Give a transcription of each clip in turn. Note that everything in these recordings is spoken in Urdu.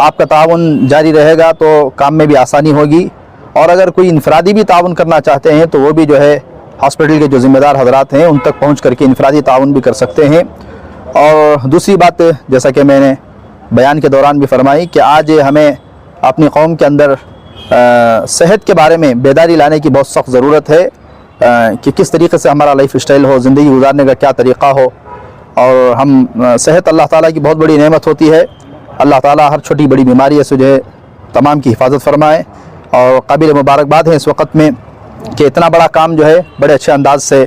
آپ کا تعاون جاری رہے گا تو کام میں بھی آسانی ہوگی، اور اگر کوئی انفرادی بھی تعاون کرنا چاہتے ہیں تو وہ بھی جو ہے ہاسپٹل کے جو ذمہ دار حضرات ہیں ان تک پہنچ کر کے انفرادی تعاون بھی کر سکتے ہیں۔ اور دوسری بات جیسا کہ میں نے بیان کے دوران بھی فرمائی کہ آج ہمیں اپنی قوم کے اندر صحت کے بارے میں بیداری لانے کی بہت سخت ضرورت ہے کہ کس طریقے سے ہمارا لائف اسٹائل ہو، زندگی گزارنے کا کیا طریقہ ہو، اور ہم صحت اللہ تعالیٰ کی بہت بڑی نعمت ہوتی ہے۔ اللہ تعالیٰ ہر چھوٹی بڑی بیماری سے جو ہے تمام کی حفاظت فرمائے، اور قابل مبارکباد ہے اس وقت میں کہ اتنا بڑا کام جو ہے بڑے اچھے انداز سے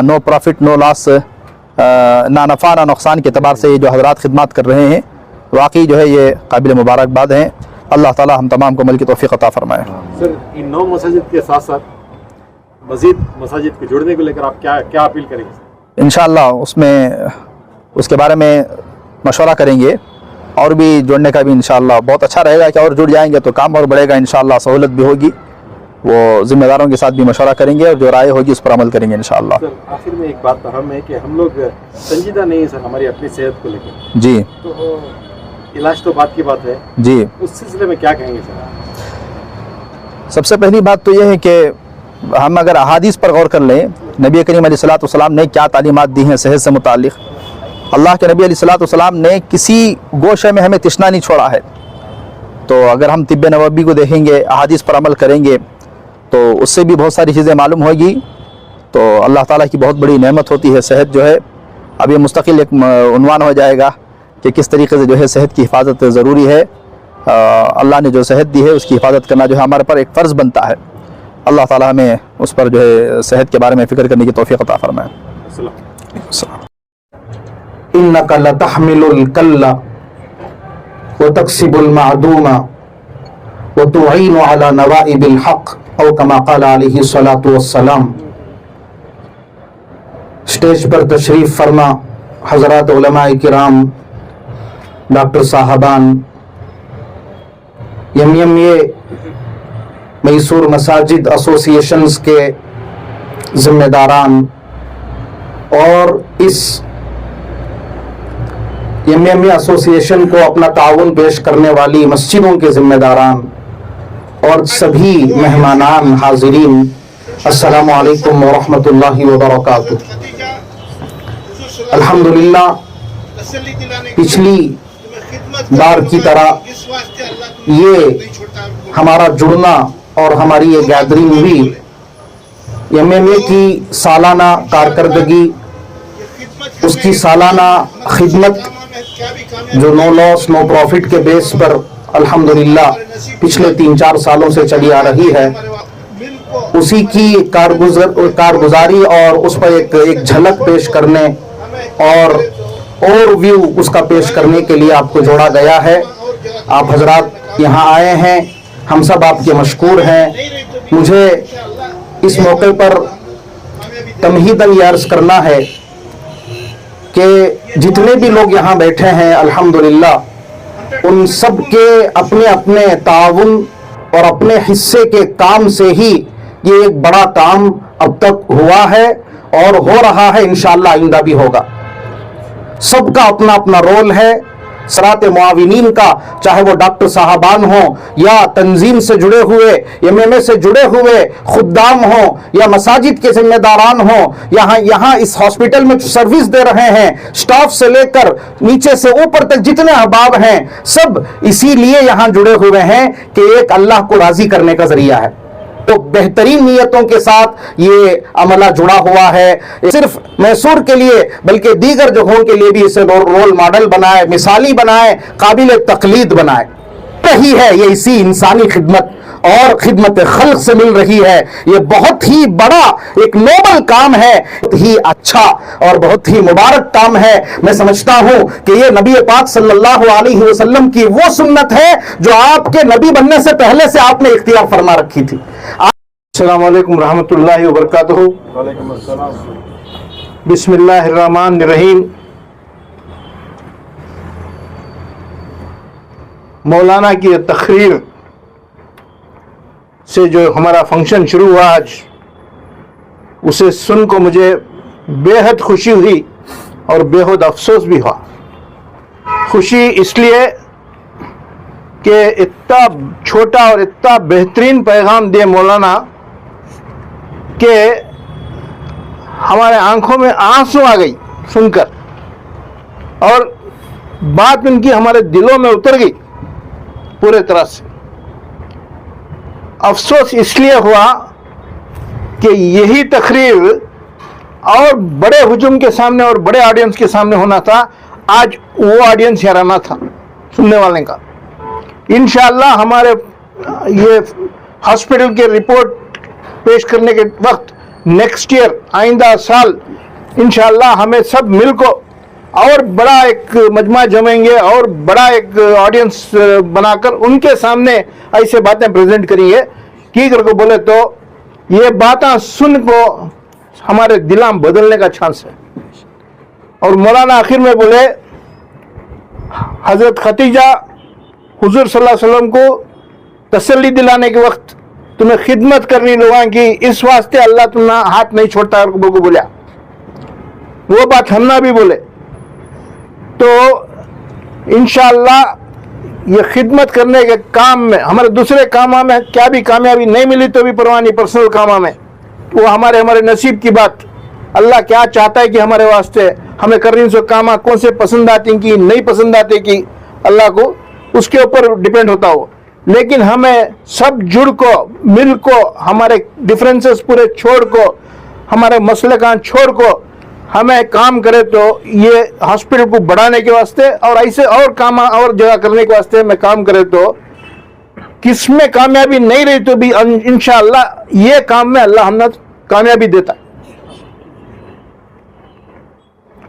نو پروفٹ نو لاس، نہ نفع نہ نقصان کے اعتبار سے یہ جو حضرات خدمات کر رہے ہیں، واقعی جو ہے یہ قابل مبارکباد ہیں۔ اللہ تعالیٰ ہم تمام کو عمل کی توفیق عطا فرمائے۔ سر، ان 9 مساجد کے ساتھ ساتھ مزید مساجد کو جوڑنے کو لے کر آپ کیا اپیل کریں گے؟ انشاءاللہ اس کے بارے میں مشورہ کریں گے، اور بھی جوڑنے کا بھی انشاءاللہ بہت اچھا رہے گا کہ اور جڑ جائیں گے تو کام اور بڑھے گا انشاءاللہ، سہولت بھی ہوگی۔ وہ ذمہ داروں کے ساتھ بھی مشورہ کریں گے اور جو رائے ہوگی اس پر عمل کریں گے انشاءاللہ۔ سر، آخر میں ایک بات اہم ہے کہ ہم لوگ سنجیدہ نہیں ہیں سر ہماری اپنی صحت کو لے کے، جی تو علاج تو بات کی بات ہے، جی اس سلسلے میں کیا کہیں گے سر؟ سب سے پہلی بات تو یہ ہے کہ ہم اگر احادیث پر غور کر لیں، نبی کریم علیہ الصلوۃ والسلام نے کیا تعلیمات دی ہیں صحت سے متعلق۔ اللہ کے نبی علیہ الصلوۃ والسلام نے کسی گوشے میں ہمیں تشنا نہیں چھوڑا ہے، تو اگر ہم طب نبوی کو دیکھیں گے، احادیث پر عمل کریں گے تو اس سے بھی بہت ساری چیزیں معلوم ہوگی۔ تو اللہ تعالیٰ کی بہت بڑی نعمت ہوتی ہے صحت جو ہے۔ اب یہ مستقل ایک عنوان ہو جائے گا کہ کس طریقے سے جو ہے صحت کی حفاظت ضروری ہے۔ اللہ نے جو صحت دی ہے اس کی حفاظت کرنا جو ہے ہمارے پر ایک فرض بنتا ہے۔ اللہ تعالیٰ ہمیں اس پر جو ہے صحت کے بارے میں فکر کرنے کی توفیق عطا فرمائے۔ السلام۔ إنك لتحمل الكل وتكسب المعدوم وتعين على نوائب الحق او كما قال عليه الصلاة والسلام۔ اسٹیج پر تشریف فرما حضرات علماء کرام، ڈاکٹر صاحبان، یہ میسور مساجد ایسوسیشنز کے ذمہ داران، اور اس ایسوسیشن کو اپنا تعاون پیش کرنے والی مسجدوں کے ذمہ داران، اور سبھی مہمانان حاضرین، السلام علیکم ورحمۃ اللہ وبرکاتہ۔ الحمدللہ پچھلی بار کی طرح یہ ہمارا جڑنا اور ہماری یہ گیدرنگ بھی ایم ایم اے کی سالانہ کارکردگی، اس کی سالانہ خدمت جو نو لاس نو پروفٹ کے بیس پر الحمدللہ پچھلے 3-4 سالوں سے چلی آ رہی ہے، اسی کی کارگزاری اور اس پر ایک جھلک پیش کرنے اور ویو اس کا پیش کرنے کے لیے آپ کو جوڑا گیا ہے۔ آپ حضرات یہاں آئے ہیں، ہم سب آپ کے مشکور ہیں۔ مجھے اس موقع پر تمہیداً یہ عرض کرنا ہے کہ جتنے بھی لوگ یہاں بیٹھے ہیں الحمدللہ ان سب کے اپنے اپنے تعاون اور اپنے حصے کے کام سے ہی یہ ایک بڑا کام اب تک ہوا ہے اور ہو رہا ہے، انشاءاللہ آئندہ بھی ہوگا۔ سب کا اپنا اپنا رول ہے۔ سرات معاونین کا، چاہے وہ ڈاکٹر صاحبان ہوں یا تنظیم سے جڑے ہوئے، ایم ایم اے سے جڑے ہوئے خدام ہوں یا مساجد کے ذمہ داران ہوں، یہاں اس ہاسپٹل میں سروس دے رہے ہیں، سٹاف سے لے کر نیچے سے اوپر تک جتنے احباب ہیں، سب اسی لیے یہاں جڑے ہوئے ہیں کہ ایک اللہ کو راضی کرنے کا ذریعہ ہے۔ تو بہترین نیتوں کے ساتھ یہ عملہ جڑا ہوا ہے، صرف میسور کے لیے بلکہ دیگر جگہوں کے لیے بھی اسے رول ماڈل بنائے، مثالی بنائے، قابل تقلید بنائے۔ رہی ہے یہ اسی انسانی خدمت اور خدمت خلق سے مل رہی ہے۔ یہ بہت ہی بڑا ایک نوبل کام ہے، بہت ہی اچھا اور بہت ہی مبارک کام ہے۔ میں سمجھتا ہوں کہ یہ نبی پاک صلی اللہ علیہ وسلم کی وہ سنت ہے جو آپ کے نبی بننے سے پہلے سے آپ نے اختیار فرما رکھی تھی۔ السلام علیکم ورحمۃ اللہ وبرکاتہ۔ وعلیکم السلام۔ بسم اللہ الرحمن الرحیم۔ مولانا کی تقریر سے جو ہمارا فنکشن شروع ہوا آج، اسے سن کو مجھے بے حد خوشی ہوئی اور بے حد افسوس بھی ہوا۔ خوشی اس لیے کہ اتنا چھوٹا اور اتنا بہترین پیغام دے مولانا کہ ہمارے آنکھوں میں آنسو آ گئی سن کر, اور بات ان کی ہمارے دلوں میں اتر گئی پورے طرح سے. افسوس اس لیے ہوا کہ یہی تقریر اور بڑے ہجوم کے سامنے اور بڑے آڈینس کے سامنے ہونا تھا. آج وہ آڈینس حیرانہ تھا سننے والے کا. انشاءاللہ ہمارے یہ ہاسپٹل کے رپورٹ پیش کرنے کے وقت نیکسٹ ایئر آئندہ سال انشاءاللہ ہمیں سب مل کو اور بڑا ایک مجمع جمائیں گے اور بڑا ایک آڈینس بنا کر ان کے سامنے ایسے باتیں پریزنٹ کریں گے کی کر کو بولے تو یہ باتیں سن کو ہمارے دلاں بدلنے کا چانس ہے. اور مولانا آخر میں بولے حضرت ختیجہ حضور صلی اللہ علیہ وسلم کو تسلی دلانے کے وقت تمہیں خدمت کرنی لوگوں کی اس واسطے اللہ تمہیں ہاتھ نہیں چھوڑتا کو بولیا. وہ بات ہم نہ بھی بولے تو انشاءاللہ یہ خدمت کرنے کے کام میں ہمارے دوسرے کاموں میں کیا بھی کامیابی نہیں ملی تو بھی پرواہ نہیں, پرسنل کاموں میں وہ ہمارے نصیب کی بات. اللہ کیا چاہتا ہے کہ ہمارے واسطے ہمیں کرنے سے کام کون سے پسند آتے کی نہیں پسند آتے کی اللہ کو اس کے اوپر ڈیپینڈ ہوتا ہو. لیکن ہمیں سب جڑ کو مل کو ہمارے ڈفرینسز پورے چھوڑ کو ہمارے مسئلے کا چھوڑ کو ہمیں کام کرے تو یہ ہاسپٹل کو بڑھانے کے واسطے اور ایسے اور کام اور جگہ کرنے کے واسطے میں کام کرے تو کس میں کامیابی نہیں رہی تو بھی انشاءاللہ یہ کام میں اللہ ہم نے کامیابی دیتا ہے.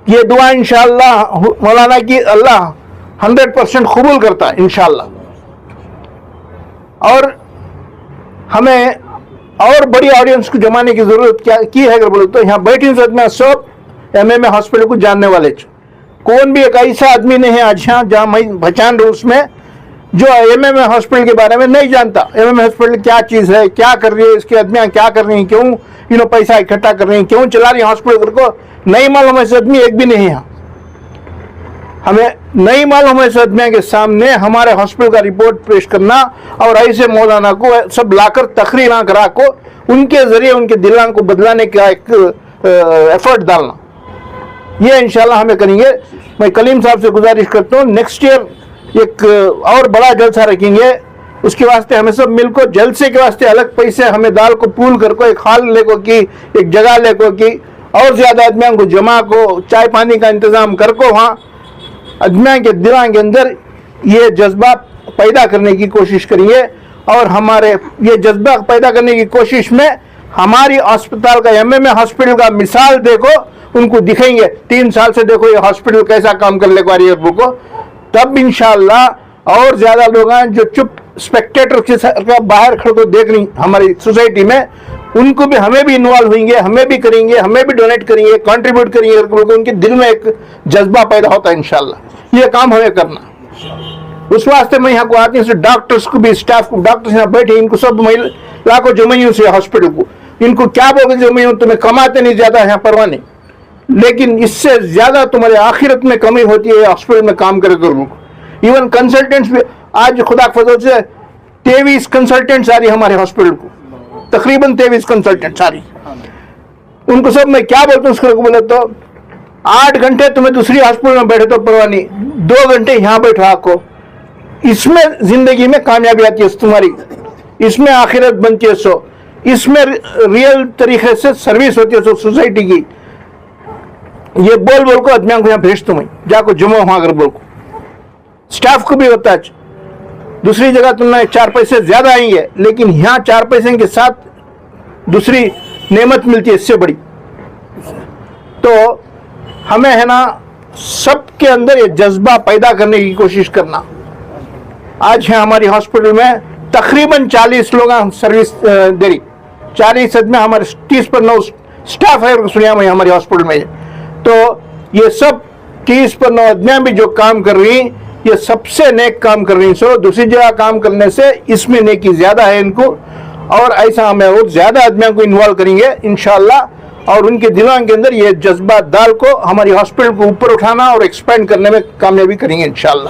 یہ دعا انشاءاللہ مولانا کی اللہ 100% قبول کرتا ہے انشاءاللہ. اور ہمیں اور بڑی آڈینس کو جمانے کی ضرورت کی ہے اگر بولے تو یہاں بیٹھی ساتھ میں سب ایم ہاسپٹل کو جاننے والے کون بھی ایک ایسا آدمی نہیں ہے آج یہاں جہاں میں پہچان رہا اس میں جو ایم ہاسپٹل کے بارے میں نہیں جانتا. ایم ہاسپٹل کیا چیز ہے, کیا کر رہی ہے, اس کی آدمیاں کیا کر رہی ہیں, کیوں پیسہ اکٹھا کر رہی ہیں, کیوں چلا رہی ہیں ہاسپٹل کو نہیں معلوم. ایسے آدمی ایک بھی نہیں ہے. ہمیں نہیں معلوم ہے آدمیوں کے سامنے ہمارے ہاسپٹل کا رپورٹ پیش کرنا اور ایسے مولانا کو سب لا کر تقریراں کرا کو ان کے ذریعے ان کے دلوں کو بدلانے کا ایک ایفرٹ ڈالنا, یہ انشاءاللہ ہمیں کریں گے. میں کلیم صاحب سے گزارش کرتا ہوں نیکسٹ ایئر ایک اور بڑا جلسہ رکھیں گے. اس کے واسطے ہمیں سب مل کو جلسے کے واسطے الگ پیسے ہمیں دال کو پول کر کو ایک ہال لے کو کی ایک جگہ لے کو کی اور زیادہ آدمیوں کو جمع کو چائے پانی کا انتظام کر کو وہاں آدمیوں کے دلوں کے اندر یہ جذبہ پیدا کرنے کی کوشش کریں گے. اور ہمارے یہ جذبہ پیدا کرنے کی کوشش میں ہماری اسپتال کا ایم ہاسپٹل کا مثال دیکھو ان کو دکھائیں گے. 3 سال سے دیکھو یہ ہاسپٹل کیسا کام کر لے کو تب انشاءاللہ اور زیادہ لوگ ہیں جو چپ اسپیکٹیٹر کے باہر کھڑے کو دیکھ رہی ہماری سوسائٹی میں ان کو بھی ہمیں بھی انوالو ہوئیں گے, ہمیں بھی کریں گے, ہمیں بھی ڈونیٹ کریں گے, کنٹریبیوٹ کریں گے. ان کے دل میں ایک جذبہ پیدا ہوتا ہے انشاءاللہ. یہ کام ہمیں کرنا. اس واسطے میں یہاں کو آتی ہوں ڈاکٹرز کو بھی اسٹاف کو ڈاکٹرز یہاں بیٹھے ان کو سب لاکھوں جمعیوں سے ہاسپٹل کو ان کو کیا بولے جمعیوں تمہیں کماتے نہیں زیادہ یہاں پرواہ نہیں, لیکن اس سے زیادہ تمہارے آخرت میں کمی ہوتی ہے ہاسپٹل میں کام کرے تو. ایون کنسلٹنٹس بھی آج خدا فضل سے 23 کنسلٹنٹس آ رہی ہمارے ہاسپٹل کو, تقریباً 23 کنسلٹنٹس آ رہی. ان کو سب میں کیا بولتا ہوں اس کو بولے تو 8 گھنٹے تمہیں دوسری ہاسپٹل میں بیٹھے تو پرواہ نہیں, 2 گھنٹے یہاں بیٹھا کو. اس میں زندگی میں کامیابی آتی ہے تمہاری, اس میں آخرت بنتی ہے. سو اس میں ریئل طریقے سے سروس ہوتی ہے سو سوسائٹی کی. یہ بول کو آدمیوں کو یہاں بھیجتا ہوں جا کو جمع وہاں اگر بول کو اسٹاف کو بھی ہوتا ہے. دوسری جگہ تم نے 4 پیسے زیادہ آئیں گے لیکن یہاں 4 پیسے کے ساتھ دوسری نعمت ملتی ہے اس سے بڑی. تو ہمیں ہے نا سب کے اندر یہ جذبہ پیدا کرنے کی کوشش کرنا. آج ہے ہماری ہاسپٹل میں تقریباً 40 لوگ سروس دے رہی, 40 میں ہمارے 30 پر 9 اسٹاف ہے سنیا میں ہماری ہاسپٹل میں. تو یہ سب 30 پر 9 آدمیاں بھی جو کام کر رہی ہیں یہ سب سے نیک کام کر رہی ہیں. سو دوسری جگہ کام کرنے سے اس میں نیکی زیادہ ہے ان کو, اور ایسا ہمیں اور زیادہ آدمیوں کو انوالو کریں گے انشاءاللہ. اور ان کے دلوں کے اندر یہ جذبہ ڈال کو ہماری ہاسپٹل کو اوپر اٹھانا اور ایکسپینڈ کرنے میں کامیابی کریں گے انشاءاللہ.